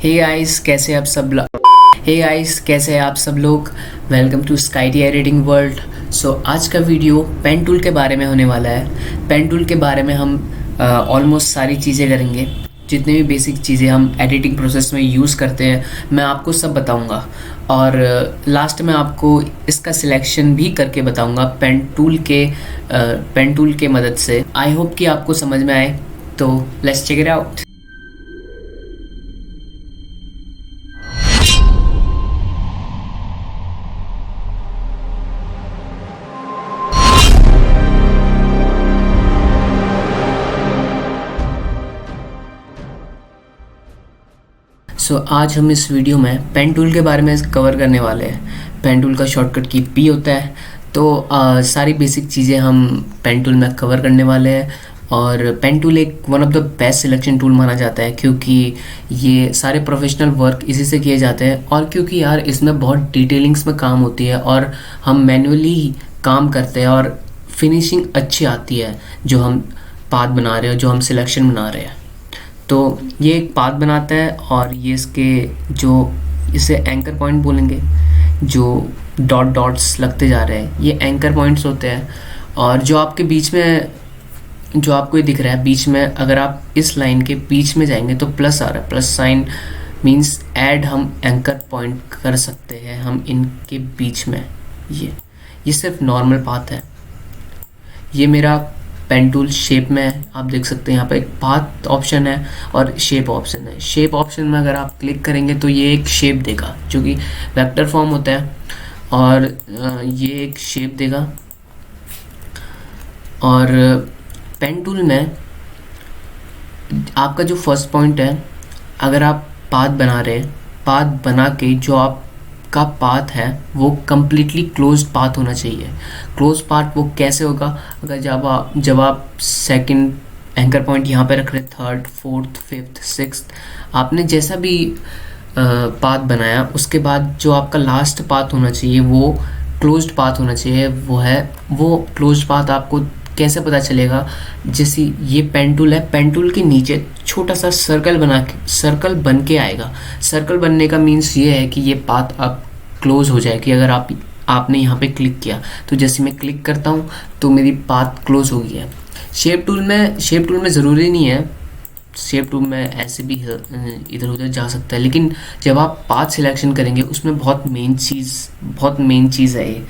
Hey guys कैसे हैं आप सब लोग। Welcome to sky reading world. So आज का वीडियो पेन टूल के बारे में होने वाला है। पेन टूल के बारे में हम ऑलमोस्ट सारी चीज़ें करेंगे, जितनी भी बेसिक चीज़ें हम एडिटिंग प्रोसेस में यूज़ करते हैं मैं आपको सब बताऊंगा। और लास्ट में आपको इसका सिलेक्शन भी करके बताऊंगा पेन टूल के मदद से। आई होप कि आपको समझ में आए, तो लेट्स चेक इट आउट। आज हम इस वीडियो में पेन टूल के बारे में कवर करने वाले हैं। पेन टूल का शॉर्टकट की पी होता है, तो सारी बेसिक चीज़ें हम पेन टूल में कवर करने वाले हैं। और पेन टूल एक one of the best selection tool माना जाता है, क्योंकि ये सारे प्रोफेशनल वर्क इसी से किए जाते हैं। और क्योंकि यार इसमें बहुत डिटेलिंग्स में काम होती है और हम मैनुअली काम करते हैं और फिनिशिंग अच्छी आती है जो हम पाथ बना रहे हैं, जो हम सिलेक्शन बना रहे हैं। तो ये एक पाथ बनाता है और ये इसे एंकर पॉइंट बोलेंगे, जो डॉट्स लगते जा रहे हैं ये एंकर पॉइंट्स होते हैं। और जो आपके बीच में जो आपको ये दिख रहा है बीच में, अगर आप इस लाइन के बीच में जाएंगे तो प्लस आ रहा है, प्लस साइन मींस ऐड हम एंकर पॉइंट कर सकते हैं हम इनके बीच में। ये सिर्फ नॉर्मल पाथ है। ये मेरा पेन टूल शेप में है, आप देख सकते हैं यहाँ पे एक पाथ ऑप्शन है और शेप ऑप्शन है। शेप ऑप्शन में अगर आप क्लिक करेंगे तो ये एक शेप देगा जो कि वेक्टर फॉर्म होता है, और ये एक शेप देगा। और पेन टूल में आपका जो फर्स्ट पॉइंट है, अगर आप पाथ बना रहे हैं, पाथ बना के जो आपका पाथ है वो कम्प्लीटली क्लोज्ड पाथ होना चाहिए। क्लोज पाथ वो कैसे होगा, अगर जब आप सेकंड एंकर पॉइंट यहाँ पे रख रहे, थर्ड, फोर्थ, फिफ्थ, सिक्स्थ, आपने जैसा भी पाथ बनाया उसके बाद जो आपका लास्ट पाथ होना चाहिए वो क्लोज्ड पाथ होना चाहिए। वो क्लोज्ड पाथ आपको कैसे पता चलेगा, जैसे ये पेन टूल है, पेन टूल के नीचे छोटा सा सर्कल बन के आएगा। सर्कल बनने का मीन्स ये है कि ये पाथ अब क्लोज हो जाए, कि अगर आपने यहाँ पे क्लिक किया तो जैसे मैं क्लिक करता हूँ तो मेरी पाथ क्लोज हो गई है। शेप टूल में ज़रूरी नहीं है, शेप टूल में ऐसे भी इधर उधर जा सकता है, लेकिन जब आप पाथ सिलेक्शन करेंगे उसमें बहुत मेन चीज़ है ये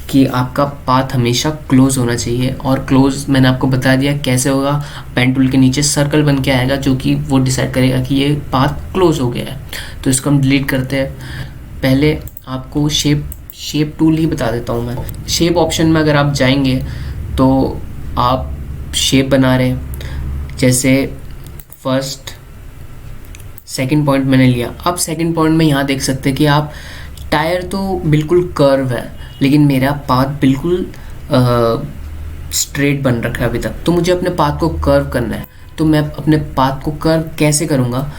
कि आपका पाथ हमेशा क्लोज होना चाहिए। और क्लोज मैंने आपको बता दिया कैसे होगा। पेन टूल के नीचे सर्कल बन के आएगा जो कि वो डिसाइड करेगा कि ये पाथ क्लोज हो गया है। तो इसको हम डिलीट करते हैं। पहले आपको शेप टूल ही बता देता हूँ मैं। शेप ऑप्शन में अगर आप जाएंगे तो आप शेप बना रहे हैं, जैसे फर्स्ट सेकंड पॉइंट मैंने लिया। अब सेकंड पॉइंट में यहाँ देख सकते हैं कि आप टायर तो बिल्कुल कर्व है, लेकिन मेरा पाथ बिल्कुल स्ट्रेट बन रखा है अभी तक। तो मुझे अपने पाथ को कर्व करना है, तो मैं अपने पाथ को कर्व कैसे करूँगा।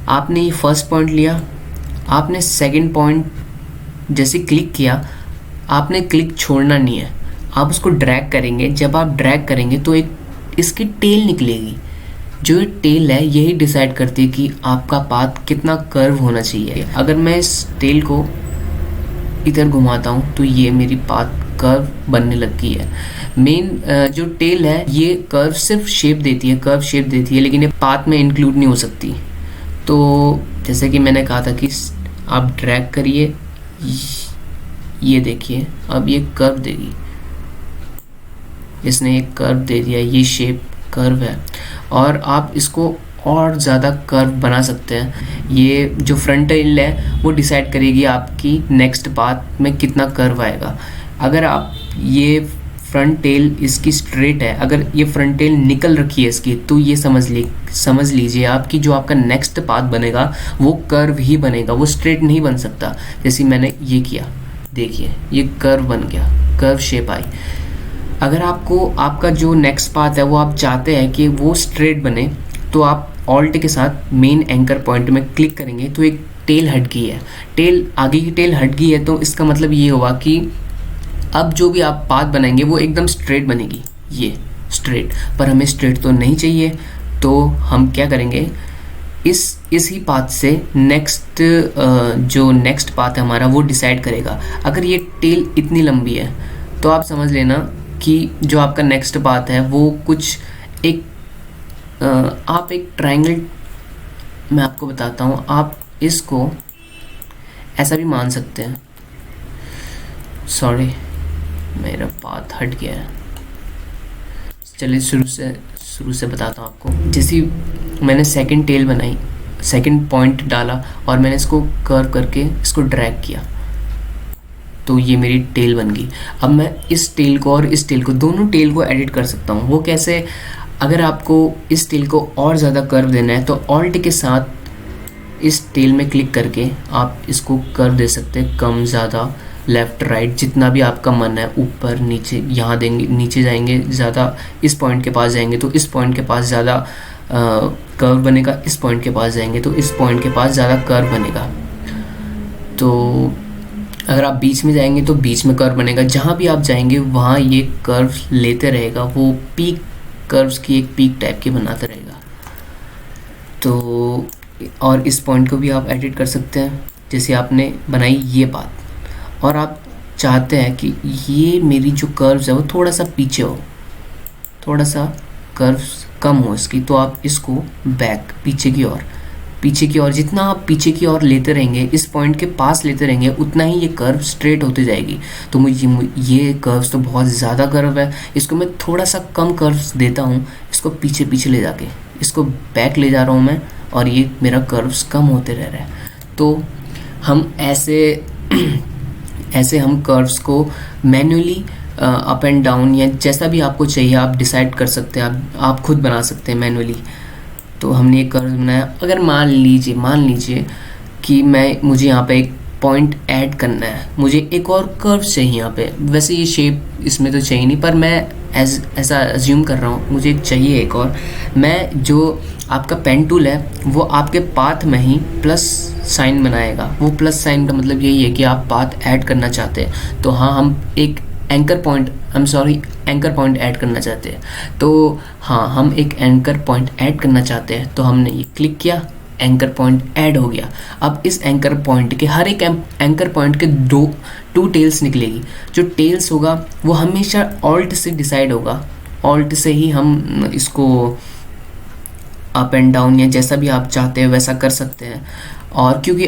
आपने ये फर्स्ट पॉइंट लिया, आपने सेकंड पॉइंट जैसे क्लिक किया, आपने क्लिक छोड़ना नहीं है, आप उसको ड्रैग करेंगे। जब आप ड्रैग करेंगे तो एक इसकी टेल निकलेगी। जो ये टेल है यही डिसाइड करती है कि आपका पाथ कितना कर्व होना चाहिए। अगर मैं इस टेल को इधर घुमाता हूँ तो ये मेरी पाथ कर्व बनने लग गई है। मेन जो टेल है ये कर्व सिर्फ शेप देती है, लेकिन ये पाथ में इंक्लूड नहीं हो सकती। तो जैसे कि मैंने कहा था कि आप ड्रैग करिए, ये देखिए अब ये कर्व देगी, इसने एक कर्व दे दिया, ये शेप कर्व है। और आप इसको और ज़्यादा कर्व बना सकते हैं। ये जो फ्रंट टेल है वो डिसाइड करेगी आपकी नेक्स्ट पाथ में कितना कर्व आएगा। अगर आप ये फ्रंट टेल इसकी स्ट्रेट है, अगर ये फ्रंट टेल निकल रखी है इसकी, तो ये समझ लीजिए आपकी जो आपका नेक्स्ट पाथ बनेगा वो कर्व ही बनेगा, वो स्ट्रेट नहीं बन सकता। जैसे मैंने ये किया, देखिए ये कर्व बन गया, कर्व शेप आई। अगर आपका जो नेक्स्ट पाथ है वो आप चाहते हैं कि वो स्ट्रेट बने, तो आप ऑल्ट के साथ मेन एंकर पॉइंट में क्लिक करेंगे तो एक टेल हट गई है, आगे की टेल हट गई है। तो इसका मतलब ये होगा कि अब जो भी आप पाथ बनाएंगे वो एकदम स्ट्रेट बनेगी, ये स्ट्रेट। पर हमें स्ट्रेट तो नहीं चाहिए, तो हम क्या करेंगे, इसी पाथ से नेक्स्ट जो नेक्स्ट पाथ है हमारा वो डिसाइड करेगा। अगर ये टेल इतनी लंबी है तो आप समझ लेना कि जो आपका नेक्स्ट पाथ है वो कुछ एक आप एक ट्रायंगल, मैं आपको बताता हूँ, आप इसको ऐसा भी मान सकते हैं। सॉरी, मेरा पाथ हट गया है। चलिए शुरू से बताता हूँ आपको। जैसे मैंने सेकंड टेल बनाई, सेकंड पॉइंट डाला और मैंने इसको कर्व करके इसको ड्रैग किया तो ये मेरी टेल बन गई। अब मैं इस टेल को और इस टेल को, दोनों टेल को एडिट कर सकता हूँ। वो कैसे? अगर आपको इस टेल को और ज़्यादा कर्व देना है तो ऑल्ट के साथ इस टेल में क्लिक करके आप इसको कर्व दे सकते हैं, कम ज़्यादा, लेफ़्ट राइट, जितना भी आपका मन है, ऊपर नीचे। यहाँ देंगे, नीचे जाएंगे ज़्यादा, इस पॉइंट के पास जाएंगे तो इस पॉइंट के पास ज़्यादा कर्व बनेगा, इस पॉइंट के पास जाएंगे तो इस पॉइंट के पास ज़्यादा कर्व बनेगा। तो अगर आप बीच में जाएंगे तो बीच में कर्व बनेगा। जहाँ भी आप जाएंगे वहाँ ये कर्व लेते रहेगा, वो पीक कर्व्स की एक पीक टाइप की बनाता रहेगा। तो और इस पॉइंट को भी आप एडिट कर सकते हैं। जैसे आपने बनाई ये बात और आप चाहते हैं कि ये मेरी जो कर्व्स है वो थोड़ा सा पीछे हो, थोड़ा सा कर्व्स कम हो इसकी, तो आप इसको बैक, पीछे की ओर जितना आप पीछे की ओर लेते रहेंगे, इस पॉइंट के पास लेते रहेंगे, उतना ही ये कर्व स्ट्रेट होती जाएगी। तो मुझे ये कर्व्स तो बहुत ज़्यादा कर्व है, इसको मैं थोड़ा सा कम कर्व्स देता हूँ, इसको पीछे ले जाके इसको बैक ले जा रहा हूँ मैं, और ये मेरा कर्व्स कम होते रह रहा है। तो हम ऐसे हम कर्व्स को मैन्युअली अप एंड डाउन या जैसा भी आपको चाहिए आप डिसाइड कर सकते हैं, आप खुद बना सकते हैं मैन्युअली। तो हमने एक कर्व बनाया। अगर मान लीजिए कि मुझे यहाँ पे एक पॉइंट ऐड करना है, मुझे एक और कर्व चाहिए यहाँ पे। वैसे ये शेप इसमें तो चाहिए नहीं, पर मैं ऐसा अज्यूम कर रहा हूँ, मुझे एक चाहिए एक और। मैं जो आपका पेन टूल है वो आपके पाथ में ही प्लस साइन बनाएगा। वो प्लस साइन का मतलब यही है कि आप पाथ ऐड करना चाहते हैं। तो हाँ, हम एक एंकर पॉइंट ऐड करना चाहते हैं। तो हाँ, हम एक एंकर पॉइंट ऐड करना चाहते हैं, तो हमने ये क्लिक किया, एंकर पॉइंट ऐड हो गया। अब इस एंकर पॉइंट के हर एक एंकर पॉइंट के टू टेल्स निकलेगी। जो टेल्स होगा वो हमेशा ऑल्ट से डिसाइड होगा, ऑल्ट से ही हम इसको अप एंड डाउन या जैसा भी आप चाहते हैं वैसा कर सकते हैं। और क्योंकि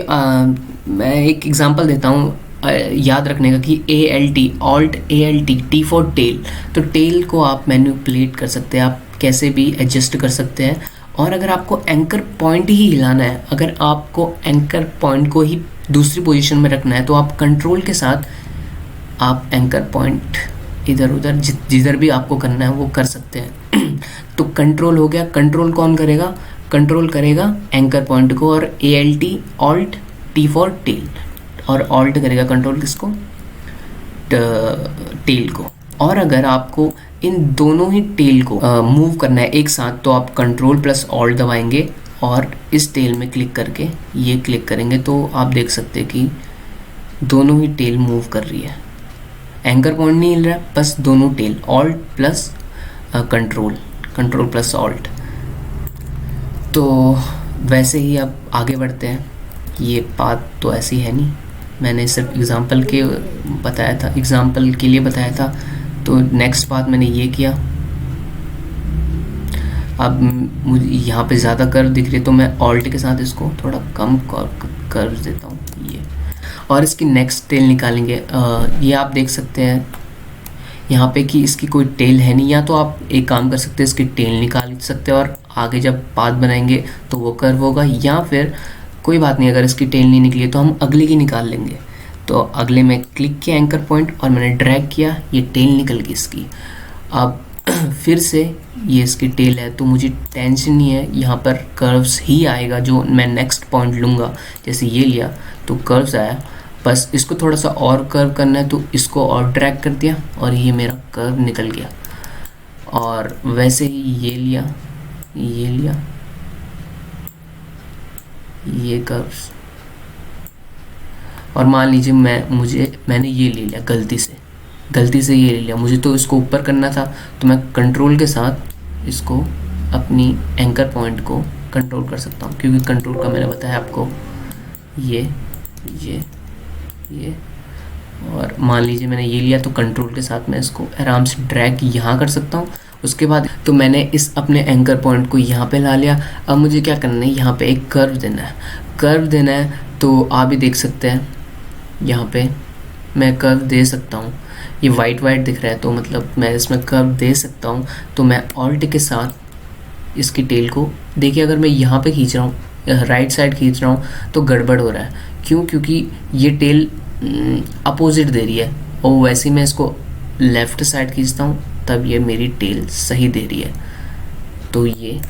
मैं एक एग्जांपल देता हूँ याद रखने का कि alt ALT, T for tail. तो टेल को आप मैनिपुलेट कर सकते हैं, आप कैसे भी एडजस्ट कर सकते हैं। और अगर आपको एंकर पॉइंट ही हिलाना है, अगर आपको एंकर पॉइंट को ही दूसरी पोजीशन में रखना है, तो आप कंट्रोल के साथ आप एंकर पॉइंट इधर उधर जिधर भी आपको करना है वो कर सकते हैं। तो कंट्रोल हो गया। कंट्रोल कौन करेगा? कंट्रोल करेगा एंकर पॉइंट को, और ALT, alt, T for tail, और ऑल्ट करेगा कंट्रोल किसको? टेल को। और अगर आपको इन दोनों ही टेल को मूव करना है एक साथ, तो आप कंट्रोल प्लस ऑल्ट दबाएंगे और इस टेल में क्लिक करके ये क्लिक करेंगे, तो आप देख सकते हैं कि दोनों ही टेल मूव कर रही है। एंकर पॉइंट नहीं हिल रहा, बस दोनों tail, alt plus control plus alt. तो वैसे ही अब आगे बढ़ते हैं। ये पाथ तो ऐसी है नहीं, मैंने सिर्फ एग्जांपल के लिए बताया था। तो नेक्स्ट पाथ मैंने ये किया। अब मुझे यहाँ पे ज़्यादा कर्व दिख रही है, तो मैं ऑल्ट के साथ इसको थोड़ा कम कर्व देता हूँ ये, और इसकी नेक्स्ट टेल निकालेंगे। ये आप देख सकते हैं यहाँ पे कि इसकी कोई टेल है नहीं। या तो आप एक काम कर सकते हैं, इसकी टेल निकाल सकते हैं और आगे जब पाथ बनाएंगे तो वो कर्व होगा, या फिर कोई बात नहीं, अगर इसकी टेल नहीं निकली तो हम अगले की निकाल लेंगे। तो अगले में क्लिक किया एंकर पॉइंट और मैंने ड्रैग किया, ये टेल निकल गई इसकी। अब फिर से ये इसकी टेल है, तो मुझे टेंशन नहीं है, यहाँ पर कर्व्स ही आएगा। जो मैं नेक्स्ट पॉइंट लूँगा, जैसे ये लिया तो कर्व्स आया, बस इसको थोड़ा सा और कर्व करना है तो इसको और ड्रैग कर दिया और ये मेरा कर्व निकल गया। और वैसे ही ये लिया ये कर्व्स, और मान लीजिए मैंने ये ले लिया गलती से ये ले लिया। मुझे तो इसको ऊपर करना था, तो मैं कंट्रोल के साथ इसको अपनी एंकर पॉइंट को कंट्रोल कर सकता हूँ, क्योंकि कंट्रोल का मैंने बताया आपको ये ये और मान लीजिए मैंने ये लिया, तो कंट्रोल के साथ मैं इसको आराम से ड्रैग यहाँ कर सकता हूँ। उसके बाद तो मैंने इस अपने एंकर पॉइंट को यहाँ पे ला लिया। अब मुझे क्या करना है, यहाँ पे एक कर्व देना है। तो आप भी देख सकते हैं यहाँ पे मैं कर्व दे सकता हूँ। ये वाइट दिख रहा है, तो मतलब मैं इसमें कर्व दे सकता हूँ। तो मैं ऑल्ट के साथ इसकी टेल को देखिए, अगर मैं यहाँ पे खींच रहा हूँ, राइट साइड खींच रहा हूँ, तो गड़बड़ हो रहा है। क्यों? क्योंकि ये टेल अपोजिट दे रही है, और वैसे ही मैं इसको लेफ़्ट साइड खींचता हूँ, तब ये मेरी टेल सही दे रही है। तो ये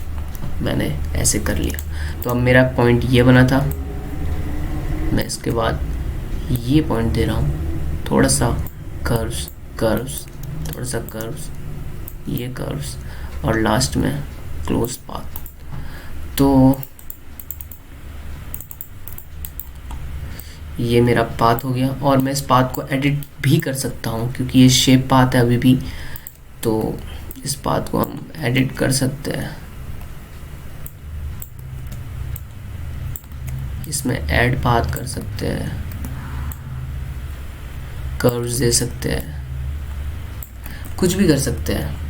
मैंने ऐसे कर लिया। तो अब मेरा पॉइंट ये बना था, मैं इसके बाद ये पॉइंट दे रहा हूँ, थोड़ा सा कर्व्स, थोड़ा सा कर्व्स, ये कर्व्स, और लास्ट में क्लोज पाथ। तो ये मेरा पाथ हो गया, और मैं इस पाथ को एडिट भी कर सकता हूँ, क्योंकि ये शेप पाथ है अभी भी। तो इस पाथ को हम एडिट कर सकते हैं, इसमें ऐड पाथ कर सकते हैं, कर्व्स दे सकते हैं, कुछ भी कर सकते हैं।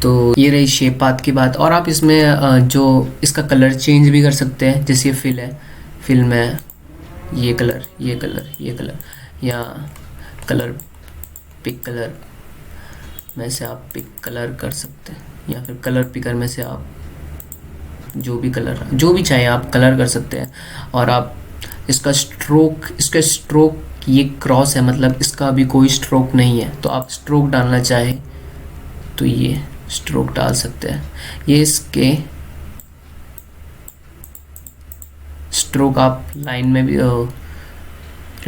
तो ये रही शेप पाथ की बात। और आप इसमें जो इसका कलर चेंज भी कर सकते हैं। जैसे ये फिल है, फिल में ये कलर, या कलर पिक में से आप पिक कलर कर सकते हैं, या फिर कलर पिकर में से आप जो भी चाहे आप कलर कर सकते हैं। और आप इसका स्ट्रोक ये क्रॉस है, मतलब इसका अभी कोई स्ट्रोक नहीं है। तो आप स्ट्रोक डालना चाहे तो ये स्ट्रोक डाल सकते हैं। ये इसके स्ट्रोक आप लाइन में भी,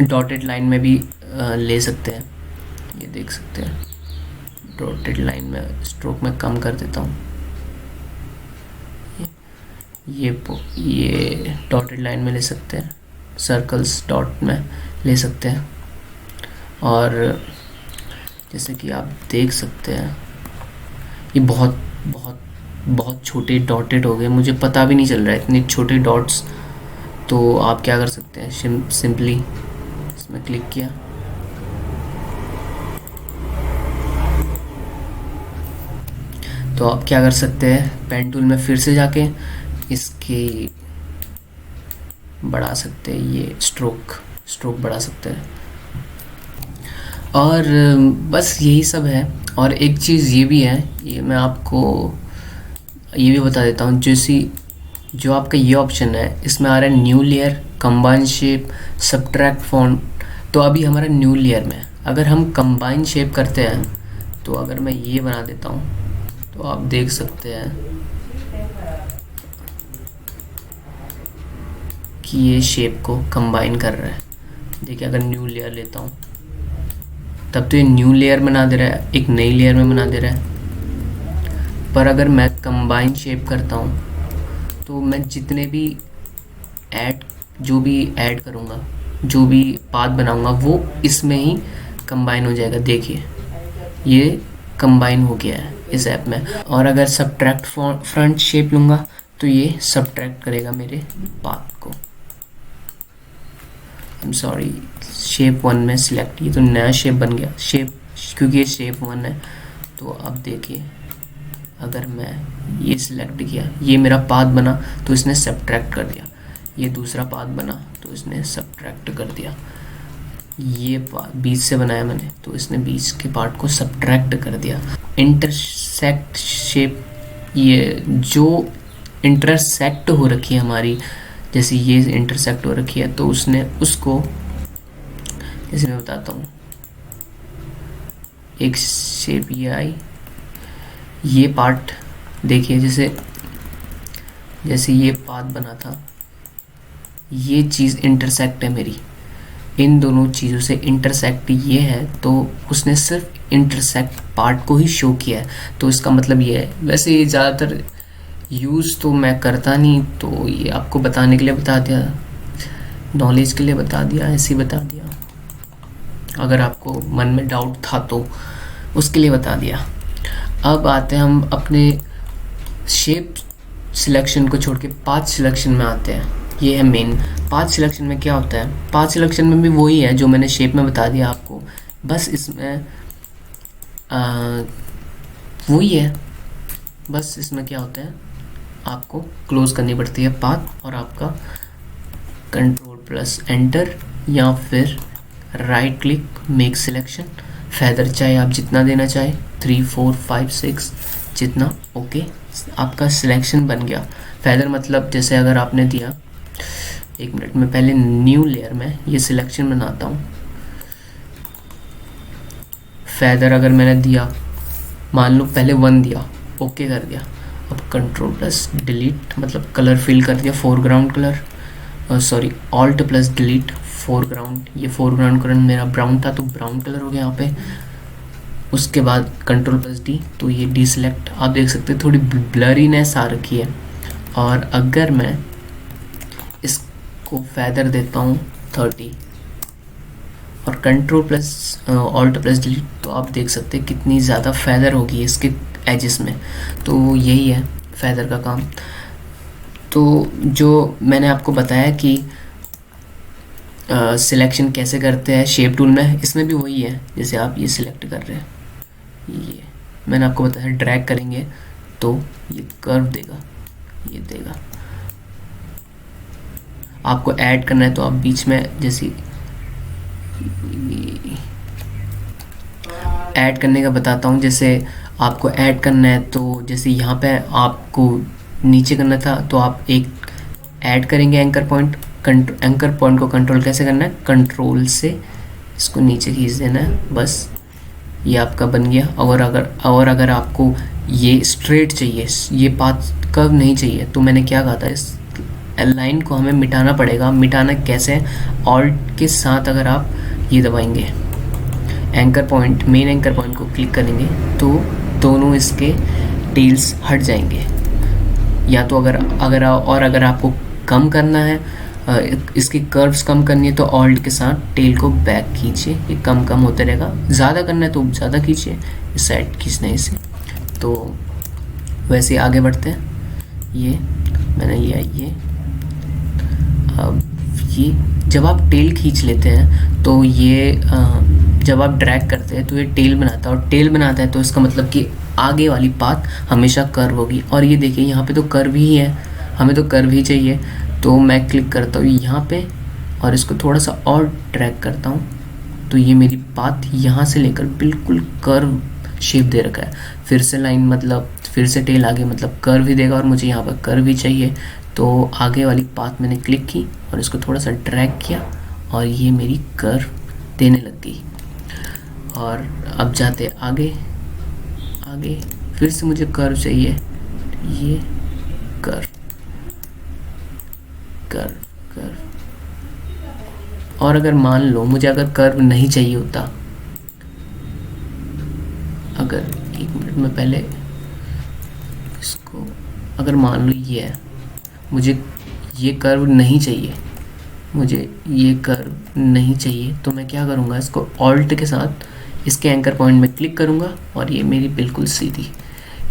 डॉटेड लाइन में भी ले सकते हैं। ये देख सकते हैं, डॉटेड लाइन में स्ट्रोक में कम कर देता हूँ। ये डॉटेड लाइन में ले सकते हैं, सर्कल्स डॉट में ले सकते हैं। और जैसे कि आप देख सकते हैं, ये बहुत छोटे डॉटेड हो गए, मुझे पता भी नहीं चल रहा है इतने छोटे डॉट्स। तो आप क्या कर सकते हैं, सिंपली इसमें क्लिक किया, तो आप क्या कर सकते हैं, पेन टूल में फिर से जाके इसकी बढ़ा सकते हैं, ये स्ट्रोक बढ़ा सकते हैं। और बस यही सब है। और एक चीज़ ये भी है, ये मैं आपको ये भी बता देता हूँ। जो आपका ये ऑप्शन है, इसमें आ रहा है new layer, combine shape, subtract font. तो अभी हमारा न्यू लेयर में अगर हम कंबाइन शेप करते हैं, तो अगर मैं ये बना देता हूँ, तो आप देख सकते हैं कि ये शेप को कंबाइन कर रहा है। देखिए, अगर न्यू लेयर लेता हूँ, तब तो ये न्यू लेयर बना दे रहा है, एक नई लेयर में बना दे रहा है। पर अगर मैं कंबाइन शेप करता हूँ, तो मैं जितने भी जो भी ऐड करूँगा, जो भी पाथ बनाऊँगा, वो इसमें ही कंबाइन हो जाएगा। देखिए, ये कंबाइन हो गया है इस ऐप में। और अगर सब्ट्रैक्ट फ्रंट शेप लूँगा, तो ये सब्ट्रैक्ट करेगा मेरे पाथ को। आई एम सॉरी, शेप 1 में सिलेक्ट, ये तो नया शेप बन गया शेप, क्योंकि ये शेप 1 है। तो अब देखिए, अगर मैं ये सिलेक्ट किया, ये मेरा पाथ बना, तो इसने सब्ट्रैक्ट कर दिया। ये दूसरा पाथ बना, तो इसने सब्ट्रैक्ट कर दिया। ये बीच से बनाया मैंने, तो इसने बीच के पार्ट को सब्ट्रैक्ट कर दिया। इंटरसेक्ट शेप, ये जो इंटरसेक्ट हो रखी है हमारी, जैसे ये इंटरसेक्ट हो रखी है, तो उसने उसको, जैसे मैं बताता हूँ, एक शेप ये आई, ये पार्ट देखिए, जैसे ये पाथ बना था, ये चीज़ इंटरसेक्ट है मेरी, इन दोनों चीज़ों से इंटरसेक्ट ये है। तो उसने सिर्फ इंटरसेक्ट पार्ट को ही शो किया है। तो इसका मतलब ये है। वैसे ये ज़्यादातर यूज़ तो मैं करता नहीं, तो ये आपको बताने के लिए बता दिया, नॉलेज के लिए बता दिया, ऐसे ही बता दिया। अगर आपको मन में डाउट था तो उसके लिए बता दिया। अब आते हैं हम अपने सिलेक्शन को छोड़ के पाथ सिलेक्शन में आते हैं। ये है मेन। पाथ सिलेक्शन में क्या होता है, पाथ सिलेक्शन में भी वही है जो मैंने शेप में बता दिया आपको, बस इसमें वही है। बस इसमें क्या होता है, आपको क्लोज करनी पड़ती है पाथ, और आपका कंट्रोल प्लस एंटर या फिर right click make selection. Feather चाहे आप जितना देना चाहे, 3 4 5 6 जितना, ओके, आपका सिलेक्शन बन गया। फेदर मतलब जैसे अगर आपने दिया, एक मिनट में पहले न्यू लेयर में ये सिलेक्शन बनाता हूँ। फेदर अगर मैंने दिया, मान लो पहले 1 दिया, ओके कर दिया, अब कंट्रोल प्लस डिलीट मतलब कलर फिल कर दिया, foreground colour, sorry alt plus delete foreground, ये फोरग्राउंड कलर मेरा ब्राउन था तो ब्राउन कलर हो गया यहाँ पे। उसके बाद कंट्रोल प्लस डी, तो ये डी सिलेक्ट, आप देख सकते हैं थोड़ी ब्लरीनेस आ रखी है। और अगर मैं इसको फेदर देता हूँ 30 और control plus alt plus delete, तो आप देख सकते हैं कितनी ज़्यादा फेदर होगी इसके एजेस में। तो यही है फेदर का काम। तो जो मैंने आपको बताया कि सिलेक्शन कैसे करते हैं शेप टूल में, इसमें भी वही है। जैसे आप ये सिलेक्ट कर रहे हैं, ये मैंने आपको बताया, ड्रैग करेंगे तो ये कर्व देगा, ये देगा। आपको ऐड करना है तो आप बीच में जैसे ऐड करने का बताता हूँ। जैसे आपको ऐड करना है तो जैसे यहाँ पे आपको नीचे करना था, तो आप एक ऐड करेंगे एंकर पॉइंट। एंकर पॉइंट को कंट्रोल कैसे करना है, कंट्रोल से इसको नीचे खींच देना है, बस ये आपका बन गया। और अगर आपको ये स्ट्रेट चाहिए, ये पाथ कर्व नहीं चाहिए, तो मैंने क्या कहा था, इस लाइन को हमें मिटाना पड़ेगा। मिटाना कैसे, ऑल्ट के साथ अगर आप ये दबाएंगे, anchor point, main anchor point को क्लिक करेंगे तो दोनों इसके टेल्स हट जाएंगे। या तो अगर आपको कम करना है, इसकी कर्व्स कम करनी है, तो ऑल्ट के साथ टेल को बैक खींचिए, ये कम कम होते रहेगा। ज़्यादा करना है तो ज़्यादा खींचिए, इस साइड खींचना है इसे। तो वैसे आगे बढ़ते हैं। ये मैंने लिया, ये अब ये जब आप टेल खींच लेते हैं तो ये जब आप ड्रैग करते हैं तो ये टेल बनाता है, और टेल बनाता है तो इसका मतलब कि आगे वाली पाथ हमेशा कर्व होगी। और ये देखिए यहाँ पे तो कर्व ही है, हमें तो कर्व ही चाहिए। तो मैं क्लिक करता हूँ यहाँ पे और इसको थोड़ा सा और ड्रैग करता हूँ, तो ये मेरी पाथ यहाँ से लेकर बिल्कुल कर्व शेप दे रखा है। फिर से लाइन मतलब फिर से टेल आगे मतलब कर्व ही देगा, और मुझे यहाँ पर कर्व ही चाहिए। तो आगे वाली पाथ मैंने क्लिक की और इसको थोड़ा सा ड्रैग किया और ये मेरी कर्व देने लग गई। और अब जाते आगे, आगे फिर से मुझे कर्व चाहिए, ये कर्व कर्व कर्व। और अगर मान लो मुझे अगर कर्व नहीं चाहिए होता, अगर एक मिनट में पहले इसको, अगर मान लो ये है, मुझे ये कर्व नहीं चाहिए, मुझे ये कर्व नहीं चाहिए, तो मैं क्या करूँगा, इसको ऑल्ट के साथ इसके एंकर पॉइंट में क्लिक करूँगा और ये मेरी बिल्कुल सीधी।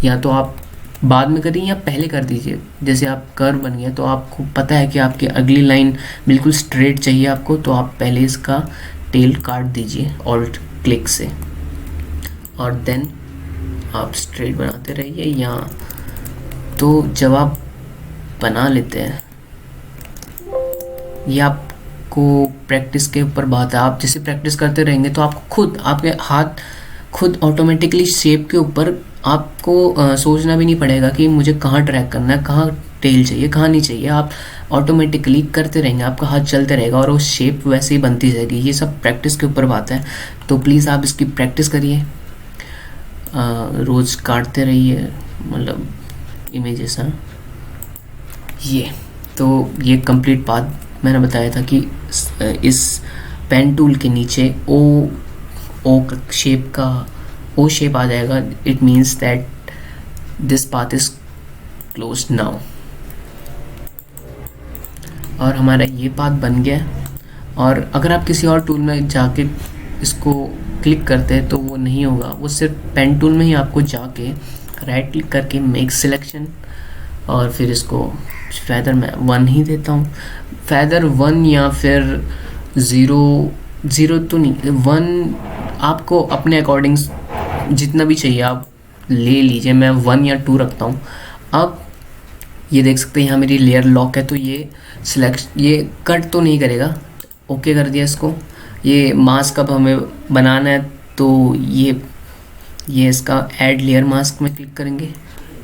या तो आप बाद में करिए या पहले कर दीजिए। जैसे आप कर्व बन गया तो आपको पता है कि आपकी अगली लाइन बिल्कुल स्ट्रेट चाहिए आपको, तो आप पहले इसका टेल काट दीजिए ऑल्ट क्लिक से, और देन आप स्ट्रेट बनाते रहिए। या तो जब आप बना लेते हैं, ये आपको प्रैक्टिस के ऊपर बात है। आप जैसे प्रैक्टिस करते रहेंगे तो आपको खुद, आपके हाथ खुद ऑटोमेटिकली शेप के ऊपर आपको सोचना भी नहीं पड़ेगा कि मुझे कहाँ ट्रैक करना है, कहाँ टेल चाहिए, कहाँ नहीं चाहिए। आप ऑटोमेटिकली करते रहेंगे, आपका हाथ चलते रहेगा और वो शेप वैसे ही बनती जाएगी। ये सब प्रैक्टिस के ऊपर बात है, तो प्लीज़ आप इसकी प्रैक्टिस करिए, रोज़ काटते रहिए, मतलब इमेजेस। हाँ, ये तो ये कंप्लीट पाथ मैंने बताया था कि इस पेन टूल के नीचे ओ शेप का ओ शेप आ जाएगा। It means that this path is close now. और हमारा ये पाथ बन गया। और अगर आप किसी और टूल में जाके इसको क्लिक करते हैं तो वो नहीं होगा, वो सिर्फ पेन टूल में ही आपको जाके राइट क्लिक करके मेक सिलेक्शन और फिर इसको फैदर मैं 1 ही देता हूँ। फैदर 1 या फिर 0, 0 तो नहीं, 1 आपको अपने अकॉर्डिंग जितना भी चाहिए आप ले लीजिए। मैं 1 या 2 रखता हूँ। अब ये देख सकते हैं यहाँ मेरी लेयर लॉक है, तो ये कट तो नहीं करेगा। ओके कर दिया इसको। ये मास्क अब हमें बनाना है, तो ये इसका ऐड लेयर मास्क में क्लिक करेंगे।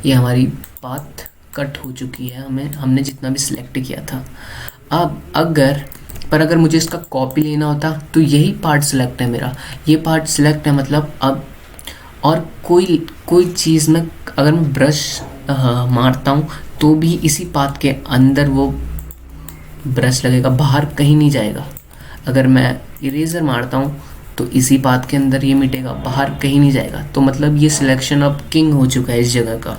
ये हमारी पाथ कट हो चुकी है, हमने जितना भी सिलेक्ट किया था। अब अगर मुझे इसका कॉपी लेना होता तो यही पार्ट सिलेक्ट है मेरा, ये पार्ट सिलेक्ट है। मतलब अब और कोई चीज़ में अगर मैं ब्रश मारता हूँ तो भी इसी पाथ के अंदर वो ब्रश लगेगा, बाहर कहीं नहीं जाएगा। अगर मैं इरेज़र मारता हूँ तो इसी पाथ के अंदर ये मिटेगा, बाहर कहीं नहीं जाएगा। तो मतलब ये सिलेक्शन अब किंग हो चुका है इस जगह का,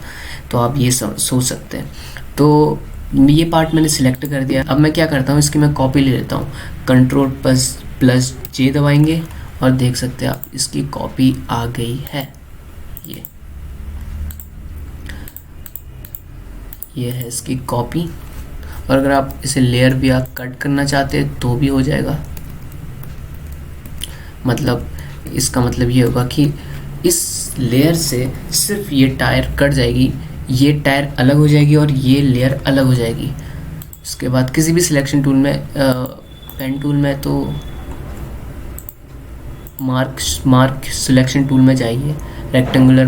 तो आप ये सोच सकते हैं। तो ये पार्ट मैंने सिलेक्ट कर दिया। अब मैं क्या करता हूँ, इसकी मैं कॉपी ले लेता हूँ। Ctrl+J दबाएंगे और देख सकते हैं आप इसकी कॉपी आ गई है। ये है इसकी कॉपी। और अगर आप इसे लेयर भी आप कट करना चाहते हैं तो भी हो जाएगा। मतलब इसका मतलब ये होगा कि इस लेयर से सिर्फ ये टायर कट जाएगी, ये टायर अलग हो जाएगी और ये लेयर अलग हो जाएगी। उसके बाद किसी भी सिलेक्शन टूल में, पेन टूल में तो मार्क सिलेक्शन टूल में जाइए, रेक्टेंगुलर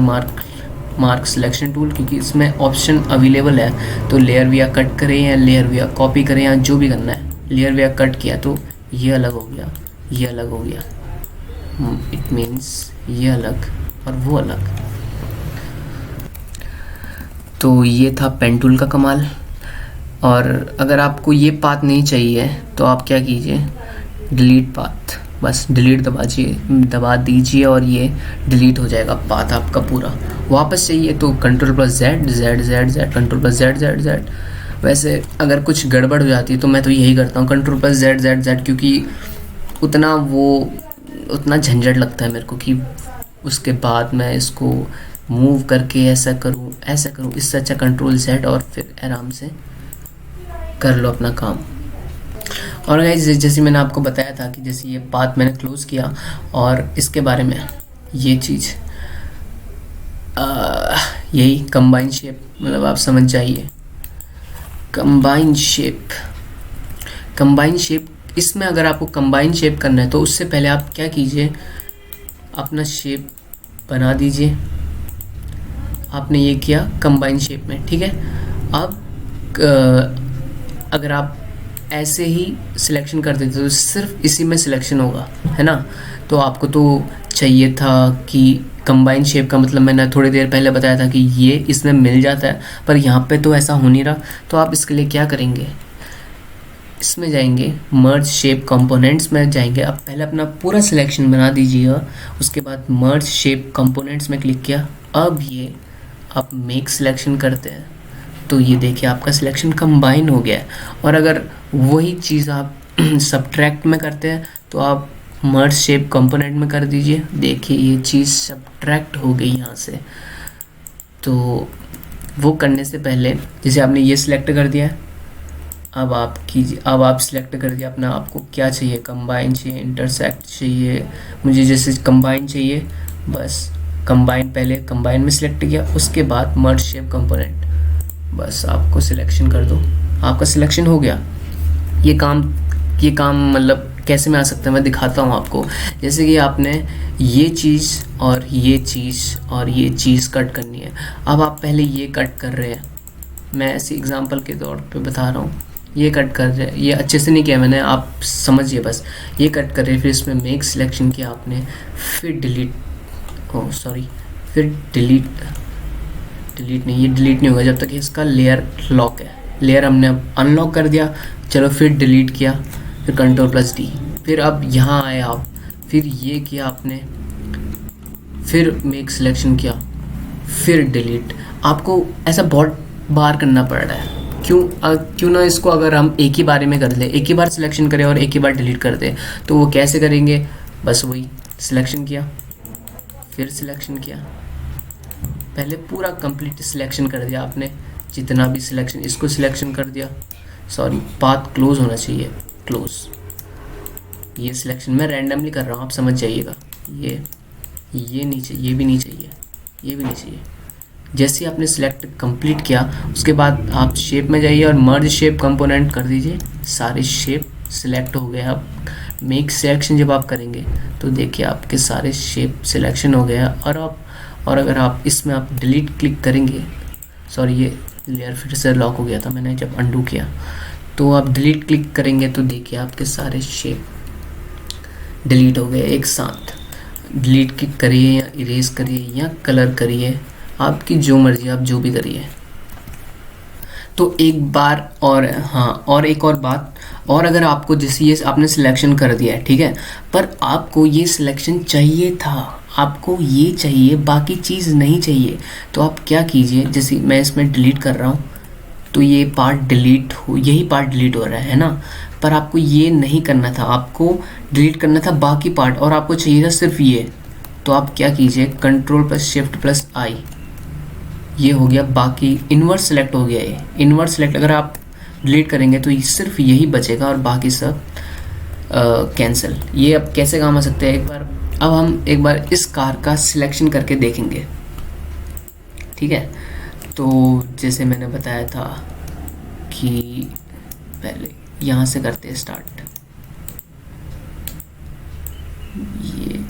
मार्क सिलेक्शन टूल, क्योंकि इसमें ऑप्शन अवेलेबल है। तो लेयर भी कट करें या लेयर भी कॉपी करें या जो भी करना है। लेयर भी कट किया तो ये अलग हो गया, ये अलग हो गया। इट मीन्स ये अलग और वो अलग। तो ये था पेन टूल का कमाल। और अगर आपको ये पाथ नहीं चाहिए तो आप क्या कीजिए, डिलीट पाथ, बस डिलीट दबा दीजिए और ये डिलीट हो जाएगा पाथ आपका पूरा। वापस चाहिए तो Ctrl+Z, Ctrl+Z। वैसे अगर कुछ गड़बड़ हो जाती है तो मैं तो यही करता हूँ, Ctrl+Z, क्योंकि उतना झंझट लगता है मेरे को कि उसके बाद मैं इसको मूव करके ऐसा करूँ। इससे अच्छा Ctrl+Z और फिर आराम से कर लो अपना काम। और गाइस जैसे मैंने आपको बताया था कि जैसे ये पाथ मैंने क्लोज़ किया और इसके बारे में ये चीज़ यही कंबाइन शेप, मतलब आप समझ जाइए। कंबाइन शेप इसमें अगर आपको कंबाइन शेप करना है तो उससे पहले आप क्या कीजिए, अपना शेप बना दीजिए। आपने ये किया कंबाइन शेप में, ठीक है। अब अगर आप ऐसे ही सिलेक्शन कर देते तो सिर्फ इसी में सिलेक्शन होगा, है ना। तो आपको तो चाहिए था कि कंबाइन शेप का मतलब मैंने थोड़ी देर पहले बताया था कि ये इसमें मिल जाता है, पर यहाँ पे तो ऐसा हो नहीं रहा। तो आप इसके लिए क्या करेंगे, इसमें जाएंगे, मर्ज शेप कंपोनेंट्स में जाएंगे। आप पहले अपना पूरा सिलेक्शन बना दीजिएगा, उसके बाद मर्ज शेप कंपोनेंट्स में क्लिक किया। अब ये आप मेक सिलेक्शन करते हैं तो ये देखिए आपका सिलेक्शन कंबाइन हो गया है। और अगर वही चीज़ आप सब्ट्रैक्ट में करते हैं तो आप मर्ज शेप कंपोनेंट में कर दीजिए। देखिए ये चीज़ सब्ट्रैक्ट हो गई यहाँ से। तो वो करने से पहले जैसे आपने ये सिलेक्ट कर दिया है, अब आप सिलेक्ट कर दिया अपना, आपको क्या चाहिए, कंबाइन चाहिए, इंटरसेक्ट चाहिए। मुझे जैसे कंबाइन चाहिए, बस पहले कंबाइन में सिलेक्ट किया, उसके बाद मर्ज शेप कंपोनेंट, बस आपको सिलेक्शन कर दो, आपका सिलेक्शन हो गया। ये काम मतलब कैसे में आ सकता है मैं दिखाता हूँ आपको। जैसे कि आपने ये चीज़ और ये चीज़ कट करनी है। अब आप पहले ये कट कर रहे हैं, मैं ऐसी एग्जांपल के तौर पे बता रहा हूँ। ये कट कर रहे हैं, ये अच्छे से नहीं किया मैंने, आप समझिए बस। ये कट कर रहे हैं, फिर इसमें मेक सिलेक्शन किया आपने, फिर डिलीट नहीं, ये डिलीट नहीं होगा जब तक इसका लेयर लॉक है। लेयर हमने अब अनलॉक कर दिया, चलो फिर डिलीट किया, फिर Ctrl+D, फिर अब यहाँ आए आप, फिर ये किया आपने, फिर मेक सिलेक्शन किया, फिर डिलीट। आपको ऐसा बहुत बार करना पड़ रहा है। क्यों ना इसको अगर हम एक ही बारे में कर ले, एक ही बार सिलेक्शन करें और एक ही बार डिलीट कर दें, तो वो कैसे करेंगे, बस वही सिलेक्शन किया, फिर सिलेक्शन किया, पहले पूरा कंप्लीट सिलेक्शन कर दिया आपने, जितना भी सिलेक्शन, इसको सिलेक्शन कर दिया, सॉरी पाथ क्लोज होना चाहिए, क्लोज। ये सिलेक्शन मैं रैंडमली कर रहा हूँ, आप समझ जाइएगा। ये नीचे, ये भी नहीं चाहिए, ये भी नहीं चाहिए। जैसे आपने सिलेक्ट कंप्लीट किया उसके बाद आप शेप में जाइए और मर्ज शेप कंपोनेंट कर दीजिए। सारे शेप सिलेक्ट हो गए। अब मेक सिलेक्शन जब आप करेंगे तो देखिए आपके सारे शेप सिलेक्शन हो गया। और अगर आप इसमें आप डिलीट क्लिक करेंगे, सॉरी ये लेयर फिर से लॉक हो गया था मैंने जब अंडू किया, तो आप डिलीट क्लिक करेंगे तो देखिए आपके सारे शेप डिलीट हो गए एक साथ। डिलीट क्लिक करिए या इरेज करिए या कलर करिए, आपकी जो मर्जी, आप जो भी करिए। तो एक बार और, हाँ और एक और बात, और अगर आपको जैसे ये आपने सिलेक्शन कर दिया है ठीक है, पर आपको ये सिलेक्शन चाहिए था, आपको ये चाहिए बाकी चीज़ नहीं चाहिए, तो आप क्या कीजिए, जैसे मैं इसमें डिलीट कर रहा हूँ तो ये पार्ट डिलीट हो, यही पार्ट डिलीट हो रहा है ना, पर आपको ये नहीं करना था, आपको डिलीट करना था बाकी पार्ट और आपको चाहिए था सिर्फ ये। तो आप क्या कीजिए, कंट्रोल प्लस शिफ्ट प्लस आई, ये हो गया बाकी, इन्वर्ट सेलेक्ट हो गया। ये इन्वर्ट सेलेक्ट अगर आप डिलीट करेंगे तो सिर्फ यही बचेगा और बाकी सब कैंसिल। ये अब कैसे काम आ सकते हैं, एक बार अब हम एक बार इस कार का सिलेक्शन करके देखेंगे, ठीक है। तो जैसे मैंने बताया था कि पहले यहाँ से करते हैं स्टार्ट। ये,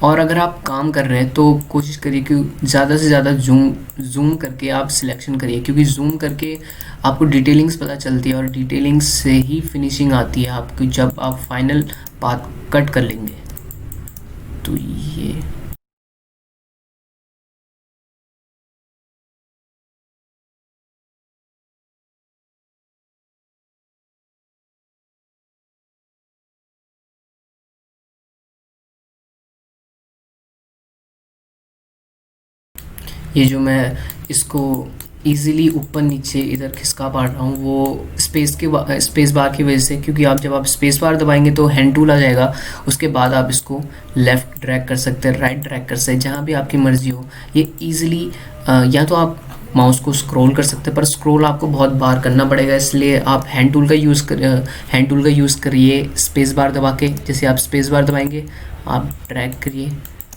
और अगर आप काम कर रहे हैं तो कोशिश करिए कि ज़्यादा से ज़्यादा जूम करके आप सिलेक्शन करिए, क्योंकि जूम करके आपको डिटेलिंग्स पता चलती है और डिटेलिंग्स से ही फिनिशिंग आती है आपकी, जब आप फाइनल पाथ कट कर लेंगे। तो ये जो मैं इसको इजीली ऊपर नीचे इधर खिसका पा रहा हूँ वो स्पेस बार की वजह से, क्योंकि आप जब आप स्पेस बार दबाएंगे तो हैंड टूल आ जाएगा, उसके बाद आप इसको लेफ़्ट ड्रैग कर सकते हैं, राइट ड्रैग कर सकते हैं, जहाँ भी आपकी मर्जी हो। ये इजीली या तो आप माउस को स्क्रॉल कर सकते हैं, पर स्क्रॉल आपको बहुत बार करना पड़ेगा, इसलिए आप हैंड टूल का यूज़ करिए स्पेस बार दबा के। जैसे आप स्पेस बार दबाएंगे, आप ड्रैग करिए,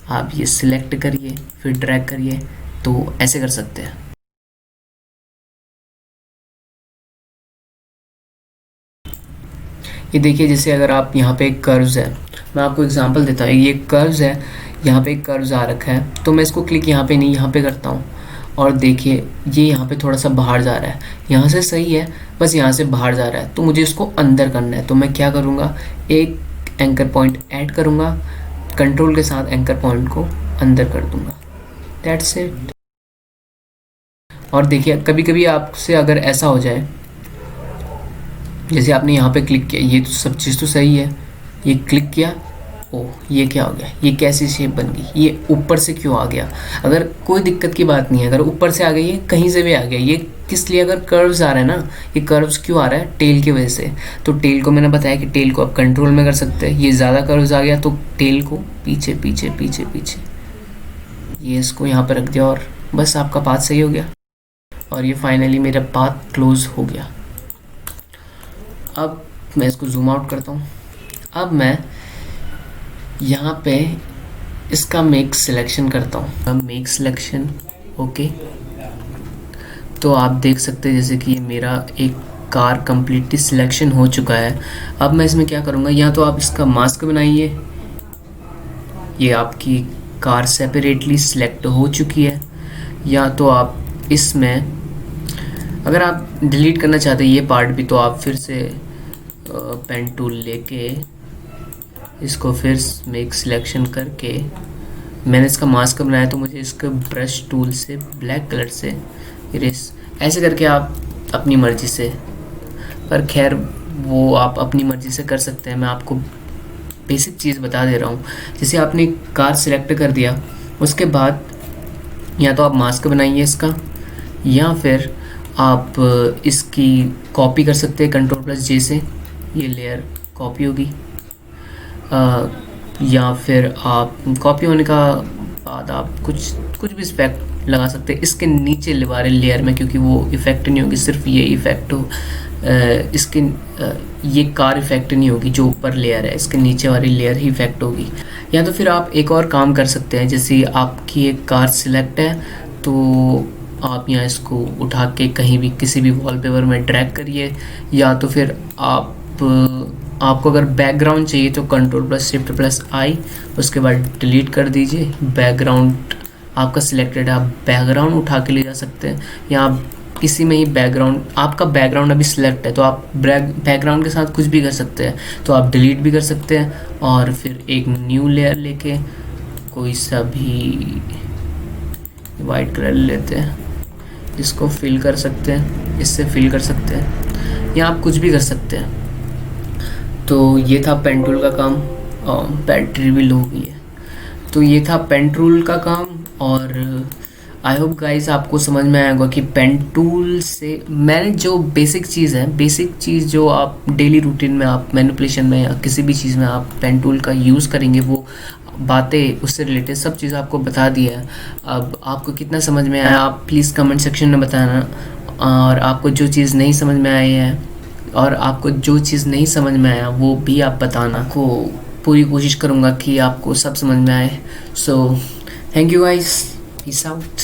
आप ये सिलेक्ट करिए, फिर ड्रैग करिए, तो ऐसे कर सकते हैं। ये देखिए, जैसे अगर आप यहाँ पे एक कर्व्स है, मैं आपको एग्जांपल देता हूँ, ये कर्व्स है, यहाँ पे एक कर्व्स आ रखा है, तो मैं इसको क्लिक यहाँ पे नहीं, यहाँ पे करता हूँ और देखिए ये यहाँ पे थोड़ा सा बाहर जा रहा है, यहाँ से सही है, बस यहाँ से बाहर जा रहा है, तो मुझे इसको अंदर करना है। तो मैं क्या करूँगा, एक एंकर पॉइंट ऐड करूँगा, कंट्रोल के साथ एंकर पॉइंट को अंदर कर दूँगा, दैट्स इट। और देखिए कभी कभी आपसे अगर ऐसा हो जाए, जैसे आपने यहाँ पे क्लिक किया, ये तो सब चीज़ तो सही है, ये क्लिक किया, ओह ये क्या हो गया, ये कैसी शेप बन गई, ये ऊपर से क्यों आ गया। अगर कोई दिक्कत की बात नहीं है, अगर ऊपर से आ गई है, कहीं से भी आ गया, ये किस लिए, अगर कर्व्स आ रहे हैं ना, ये कर्व्स क्यों आ रहा है, टेल की वजह से। तो टेल को मैंने बताया कि टेल को आप कंट्रोल में कर सकते हैं, ये ज़्यादा कर्व्स आ गया तो टेल को पीछे पीछे पीछे पीछे, ये इसको यहाँ पर रख दिया और बस आपका पाथ सही हो गया और ये फाइनली मेरा पाथ क्लोज हो गया। अब मैं इसको जूम आउट करता हूँ। अब मैं यहाँ पे इसका मेक सिलेक्शन करता हूँ, अब मेक सिलेक्शन ओके। तो आप देख सकते हैं जैसे कि ये मेरा एक कार कम्प्लीटली सिलेक्शन हो चुका है। अब मैं इसमें क्या करूँगा, या तो आप इसका मास्क बनाइए, ये आपकी कार सेपरेटली सिलेक्ट हो चुकी है, या तो आप इसमें अगर आप डिलीट करना चाहते हैं ये पार्ट भी, तो आप फिर से पेन टूल लेके इसको फिर मेक सिलेक्शन करके, मैंने इसका मास्क बनाया तो मुझे इसका ब्रश टूल से ब्लैक कलर से इरेज, ऐसे करके आप अपनी मर्ज़ी से, पर खैर वो आप अपनी मर्ज़ी से कर सकते हैं, मैं आपको बेसिक चीज़ बता दे रहा हूँ। जैसे आपने कार सिलेक्ट कर दिया, उसके बाद या तो आप मास्क बनाइए इसका, या फिर आप इसकी कॉपी कर सकते हैं कंट्रोल प्लस जे से, ये लेयर कॉपी होगी, या फिर आप कॉपी होने का बाद आप कुछ भी लगा सकते हैं इसके नीचे वाले लेयर में, क्योंकि वो इफ़ेक्ट नहीं होगी, सिर्फ ये इफ़ेक्ट हो इसके ये कार इफ़ेक्ट नहीं होगी, जो ऊपर लेयर है इसके नीचे वाली लेयर ही इफ़ेक्ट होगी। या तो फिर आप एक और काम कर सकते हैं, जैसे आपकी एक कार सिलेक्ट है तो आप यहाँ इसको उठा के कहीं भी किसी भी वॉलपेपर में ड्रैग करिए, या तो फिर आपको अगर बैकग्राउंड चाहिए तो Ctrl+Shift+I, उसके बाद डिलीट कर दीजिए। बैकग्राउंड आपका सिलेक्टेड है, आप बैकग्राउंड उठा के ले जा सकते हैं, या आप किसी में ही बैकग्राउंड, आपका बैकग्राउंड अभी सिलेक्ट है तो आप बैकग्राउंड के साथ कुछ भी कर सकते हैं, तो आप डिलीट भी कर सकते हैं। और फिर एक न्यू लेयर लेके कोई सा भी वाइट कलर लेते हैं, इसको फिल कर सकते हैं, इससे फिल कर सकते हैं, या आप कुछ भी कर सकते हैं। तो ये था पेन टूल का काम, और बैटरी भी लो हुई है। तो ये था पेन टूल का काम, और आई होप गाइस आपको समझ में आएगा कि पेन टूल से मैंने जो बेसिक चीज़ जो आप डेली रूटीन में आप मैनिपुलेशन में या किसी भी चीज़ में आप पेन टूल का यूज़ करेंगे, वो बातें उससे रिलेटेड सब चीज़ आपको बता दिया है। अब आपको कितना समझ में आया आप प्लीज़ कमेंट सेक्शन में बताना, और आपको जो चीज़ नहीं समझ में आई है और आपको जो चीज़ नहीं समझ में आया वो भी आप बताना, को पूरी कोशिश करूँगा कि आपको सब समझ में आए। So thank you guys, peace out.